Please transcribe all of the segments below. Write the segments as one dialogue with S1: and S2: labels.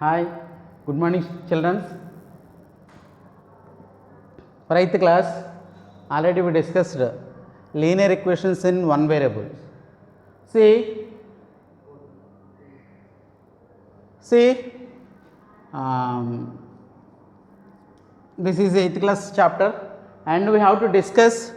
S1: Hi, good morning children. For 8th class, already we discussed linear equations in one variable. See, this is 8th class chapter and we have to discuss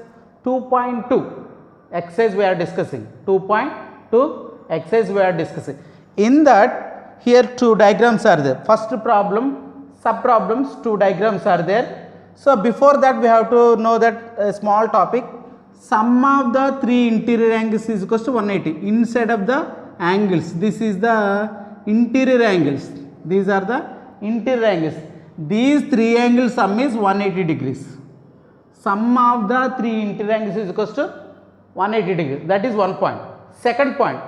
S1: 2.2 exercise we are discussing. 2.2 exercise we are discussing. In that, here two diagrams are there. First problem, sub problems, two diagrams are there. So before that we have to know that a small topic, sum of the three interior angles is equals to 180 inside of the angles. This is the interior angles. These are the interior angles. These three angles sum is 180 degrees. Sum of the three interior angles is equals to 180 degrees. That is one point. Second point,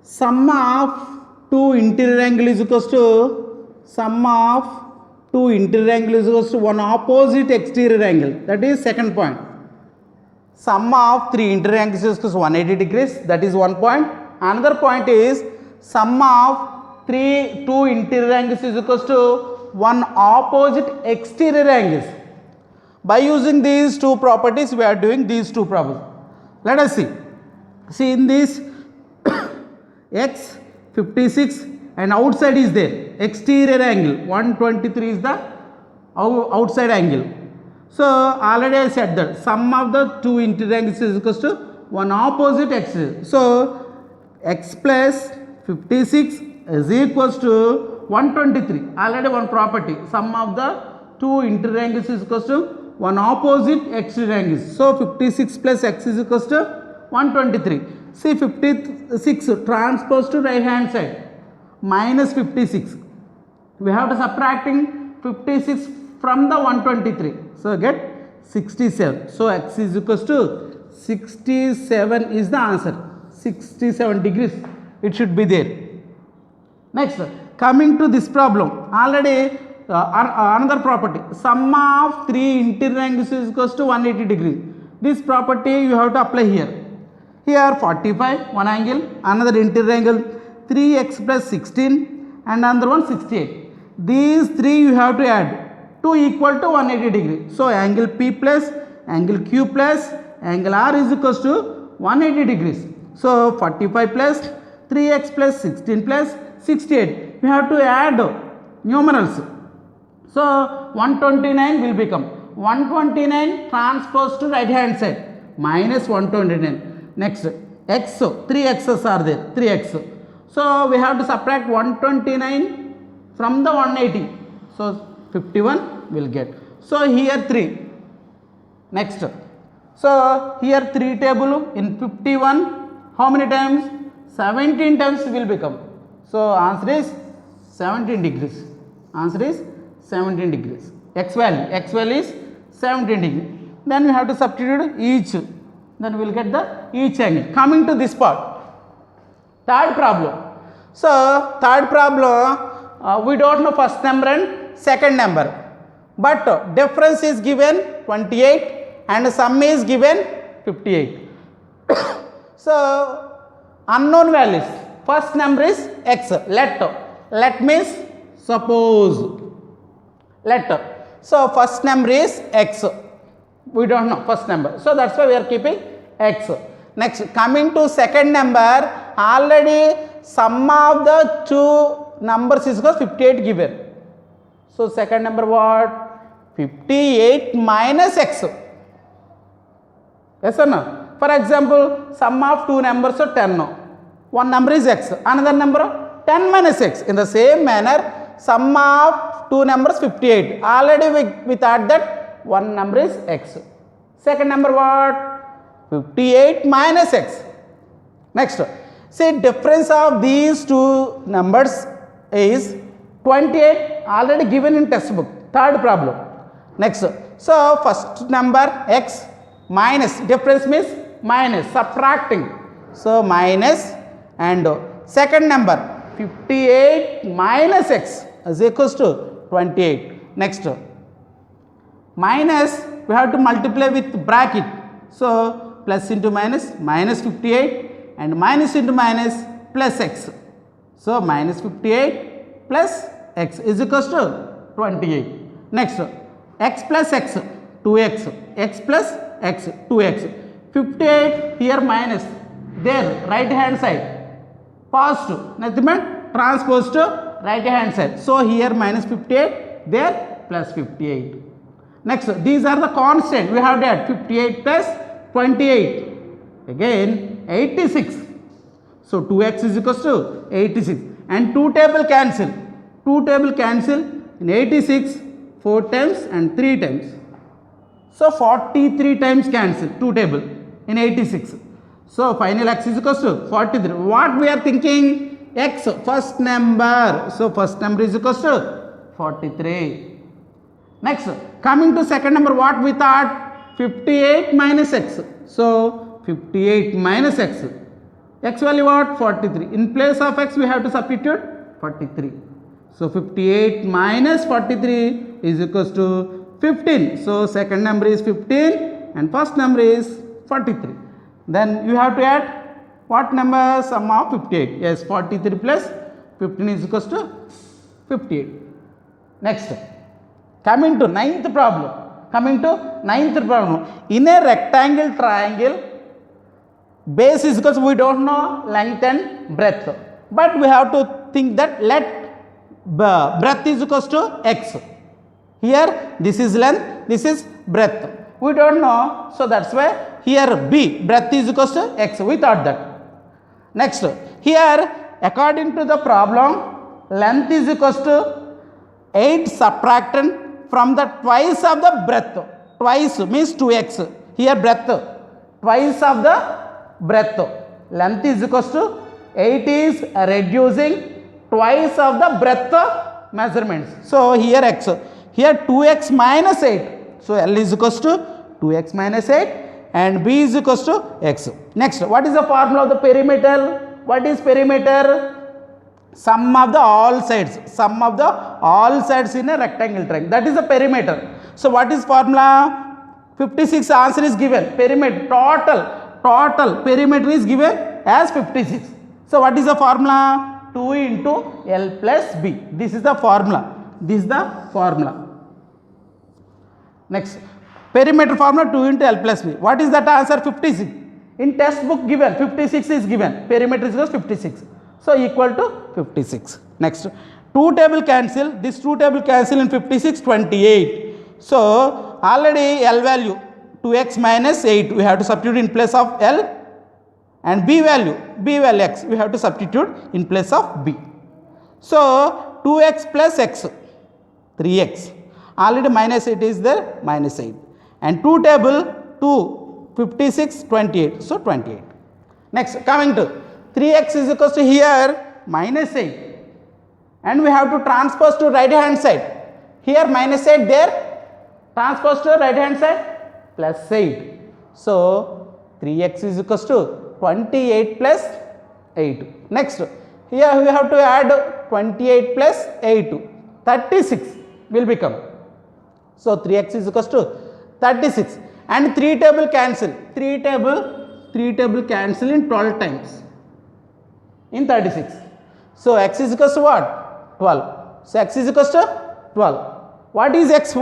S1: sum of two interior angle is equals to sum of two interior angle is equals to one opposite exterior angle. That is second point. Sum of three interior angles is equals to 180 degrees. That is one point. Another point is sum of two interior angles is equals to one opposite exterior angles. By using these two properties, we are doing these two properties. Let us see. See in this x 56 and outside is there. Exterior angle 123 is the outside angle. So already I said that sum of the two interior angles is equals to one opposite exterior. So x plus 56 is equals to 123. Already one property. Sum of the two interior angles is equals to one opposite exterior angles. So 56 plus x is equals to 123. See 56 transpose to right hand side minus 56. We have to subtracting 56 from the 123. So get 67. So x is equals to 67 is the answer. 67 degrees it should be there. Next, coming to this problem, already another property, sum of three interior angles is equals to 180 degrees. This property you have to apply here. Here 45 one angle, another interior angle 3x plus 16 and another one 68. These three you have to add to equal to 180 degrees. So angle P plus angle Q plus angle R is equals to 180 degrees. So 45 plus 3x plus 16 plus 68. We have to add numerals. So 129 will become 129 transpose to right hand side minus 129. Next x, 3 x's are there, 3x. So we have to subtract 129 from the 180. So 51 will get. So here 3. Next. So here 3 table in 51. How many times? 17 times will become. So answer is 17 degrees. Answer is 17 degrees. X value is 17 degrees. Then we have to substitute each. Then we will get the each angle. Coming to this part, third problem. So third problem, we don't know first number and second number, but difference is given 28 and sum is given 58. So unknown values. First number is x. Let means suppose. Let. So first number is x. We don't know first number. So that's why we are keeping x. Next, coming to second number, already sum of the two numbers is equal 58 given. So second number what? 58 minus x. Yes or no? For example, sum of two numbers are 10. One number is x, another number 10 minus x. In the same manner, sum of two numbers 58. Already we thought that one number is x. Second number what? 58 minus x. Next, say difference of these two numbers is 28, already given in textbook. Third problem. Next, so first number x minus, difference means minus, subtracting. So minus, and second number 58 minus x is equals to 28. Next, minus, we have to multiply with bracket. So plus into minus, minus 58 and minus into minus plus x. So minus 58 plus x is equals to 28. Next, x plus x, 2x, x plus x, 2x. 58 here minus, there right hand side, positive, nothing but transpose to right hand side. So here minus 58, there plus 58. Next, these are the constant. We have that 58 plus 28. Again 86. So 2x is equals to 86. And 2 table cancel. 2 table cancel in 86 4 times and 3 times. So 43 times cancel 2 table in 86. So final x is equals to 43. What we are thinking? X first number. So first number is equals to 43. Next, coming to second number, what we thought? 58 minus x. So 58 minus x. X value what? 43. In place of x we have to substitute 43. So 58 minus 43 is equals to 15. So second number is 15 and first number is 43. Then you have to add what number? Sum of 58. Yes, 43 plus 15 is equals to 58. Next, coming to ninth problem. In a rectangle triangle, base is equals, we don't know length and breadth, but we have to think that let breadth is equals to x. Here this is length, this is breadth. We don't know, so that's why here b, breadth is equals to x. We thought that. Next, here according to the problem, length is equals to 8 subtracted from the twice of the breadth. Twice means 2x. Here breadth, twice of the breadth. Length is equals to 8 is reducing twice of the breadth measurements. So here x, here 2x minus 8. So L is equals to 2x minus 8 and B is equals to x. Next, what is the formula of the perimeter? What is perimeter? Sum of the all sides. Sum of the all sides in a rectangle triangle. That is the perimeter. So what is formula? 56 answer is given. Perimeter, total perimeter is given as 56. So what is the formula? 2 into L plus B. This is the formula. Next, perimeter formula 2 into L plus B. What is that answer? 56. In textbook given 56 is given. Perimeter is equals 56. So equal to 56. Next, 2 table cancel. This 2 table cancel in 56, 28. So already L value 2x minus 8 we have to substitute in place of L, and B value x we have to substitute in place of B. So 2x plus x, 3x. Already minus 8 is there, minus 8. And 2 table 2, 56, 28. So 28. Next, coming to 3x is equals to here minus 8. And we have to transpose to right hand side. Here minus 8, there transpose to right hand side plus 8. So 3x is equals to 28 plus 8. Next, here we have to add 28 plus 8. 36 will become. So 3x is equals to 36. And 3 table cancel. 3 table cancel in 12 times. In 36. So x is equals to what? 12. So x is equals to 12. What is x?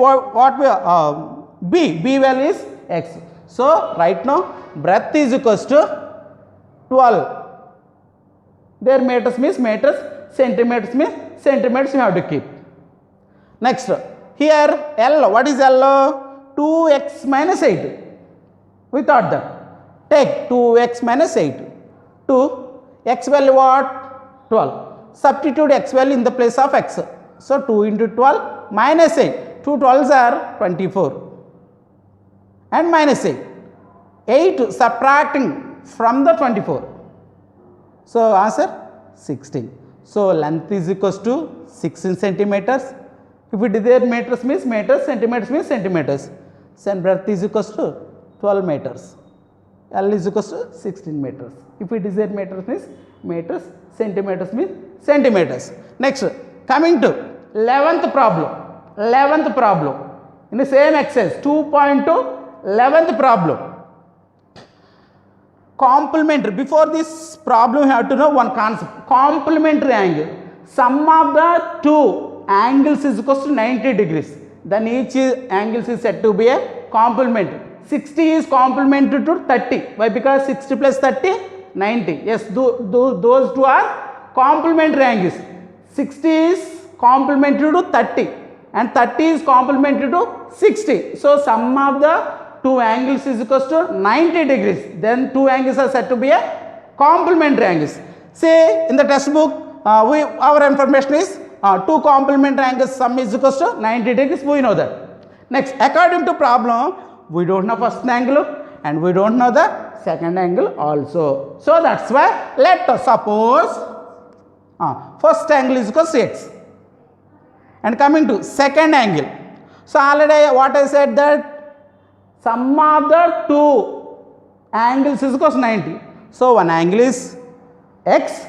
S1: B value is x. So right now breadth is equals to 12. There meters means meters, centimeters means centimeters you have to keep. Next, here L, what is L? 2x minus 8. We thought that. Take 2x minus 8. 2, x value what? 12. Substitute x value in the place of x. So 2 into 12 minus 8. 2 12s are 24. And minus 8. 8 subtracting from the 24. So answer 16. So length is equals to 16 centimeters. If it is there meters means meters, centimeters means centimeters. And breadth is equals to 12 meters. L is equals to 16 meters. If it is there meters means meters, centimeters means centimeters. Next, coming to 11th problem. In the same exercise 2.2, 11th problem. Complementary. Before this problem you have to know one concept. Complementary angle. sum of the two angles is equals to 90 degrees. Then each angles is said to be a complement. 60 is complementary to 30. Why? Because 60 plus 30, 90. Yes, those two are complementary angles. 60 is complementary to 30 and 30 is complementary to 60. So, sum of the two angles is equals to 90 degrees. Then two angles are said to be a complementary angles. Say in the textbook, our information is two complementary angles sum is equals to 90 degrees. We know that. Next, according to problem, we don't know first angle and we don't know the second angle also. So, that's why let us suppose first angle is equals to x. And coming to second angle. So, already what I said that sum of the two angles is equals to 90. So, one angle is x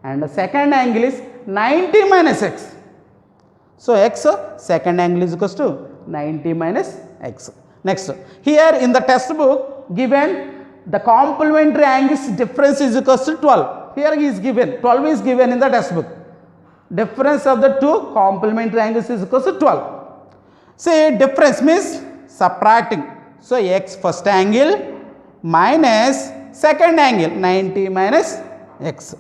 S1: and the second angle is 90 minus x. So, x second angle is equals to 90 minus x. Next, here in the textbook given the complementary angles difference is equals to 12. Here is given 12 is given in the textbook. Difference of the two complementary angles is equals to 12. Say difference means subtracting. So, x first angle minus second angle 90 minus x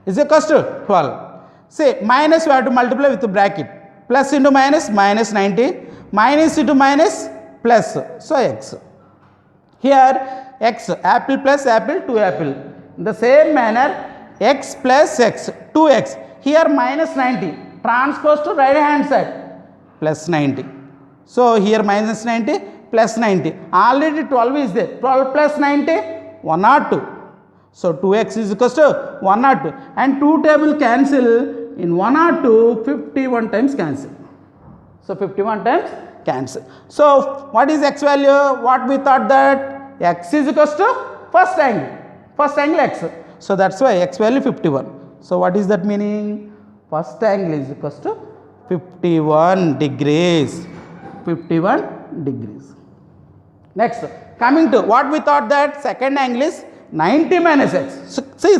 S1: is equals to 12. Say minus we have to multiply with the bracket. Plus into minus, minus 90, minus into minus, plus. So, x. Here x, apple plus apple, 2 apple. In the same manner, x plus x, 2x. Here minus 90, transpose to right hand side, plus 90. So, here minus 90, plus 90. Already 12 is there. 12 plus 90, 102. So, 2x is equals to 102 and 2 table cancel. In 102, 51 times cancel. So, 51 times cancel. So, what is x value? What we thought that x is equals to first angle x. So, that is why x value 51. So, what is that meaning? First angle is equals to 51 degrees. 51 degrees. Next, coming to what we thought that second angle is 90 minus x. So, see,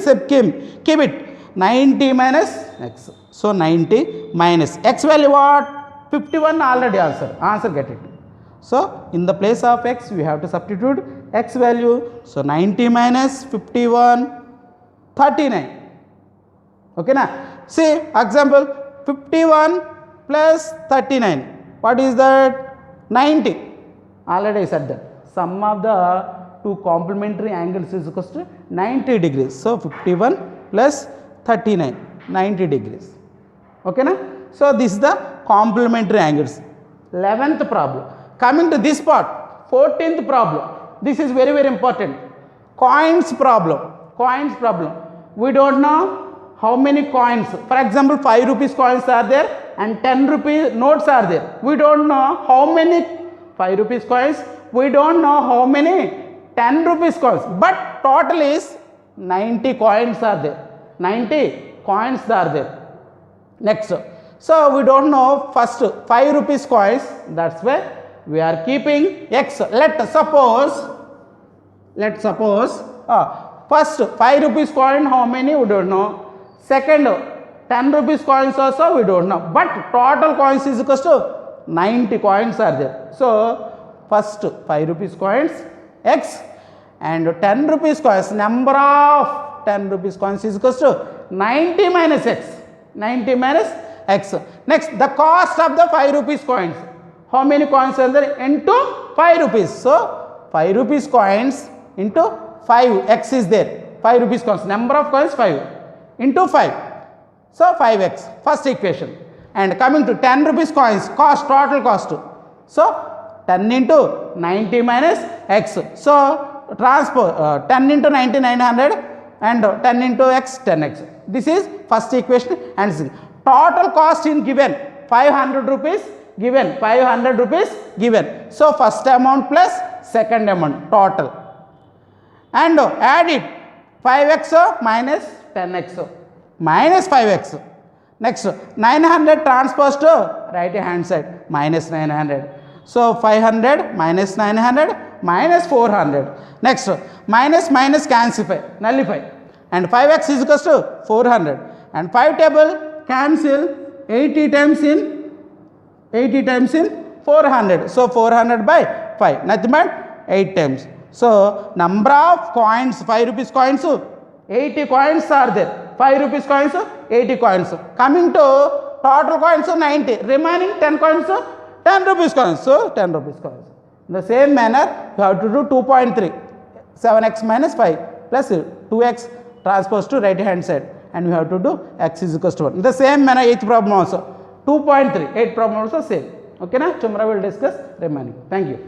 S1: keep it 90 minus x. So, 90 minus x value what? 51 already answer get it. So, in the place of x we have to substitute x value. So, 90 minus 51, 39. Okay na? See example 51 plus 39. What is that? 90. Already I said that. Sum of the two complementary angles is equals to 90 degrees. So, 51 plus 39, 90 degrees. Okay na? So, this is the complementary angles. 11th problem. Coming to this part, 14th problem. This is very, very important. Coins problem. Coins problem. We don't know how many coins. For example, 5 rupees coins are there and 10 rupee notes are there. We don't know how many 5 rupees coins. We don't know how many 10 rupees coins. But total is 90 coins are there. 90 coins are there. Next. So, we don't know first 5 rupees coins. That's why we are keeping x. Let's suppose first 5 rupees coin how many we don't know. Second 10 rupees coins also we don't know. But total coins is equals to 90 coins are there. So, first 5 rupees coins x and 10 rupees coins, number of 10 rupees coins is equals to 90 minus x. 90 minus x. Next, the cost of the 5 rupees coins. How many coins are there? Into 5 rupees. So, 5 rupees coins into 5, x is there. 5 rupees coins, number of coins 5 into 5. So, 5x, first equation. And coming to 10 rupees coins, cost, total cost. So, 10 into 90 minus x. So, transpose 10 into 90, 900 and 10 into x, 10x. This is first equation and total cost in given 500 rupees given, 500 rupees given. So, first amount plus second amount total and add it 5x minus 10x minus 5x. Next 900 transpose to right hand side minus 900. So, 500 minus 900 minus 400. Next minus minus cancel, nullify and 5x is equals to 400 and 5 table cancel 80 times in 400. So 400 by 5, nothing but 8 times. So number of coins, 5 rupees coins, 80 coins are there. 5 rupees coins, 80 coins. Coming to total coins 90. Remaining 10 coins, 10 rupees coins. So 10 rupees coins. In the same manner, you have to do 2.3. 7x minus 5 plus 2x transpose to right hand side, and we have to do x is equals to 1. In the same manner, 8th problem also 2.3. 8th problem also same. Okay, na? Tomorrow we will discuss remaining. Thank you.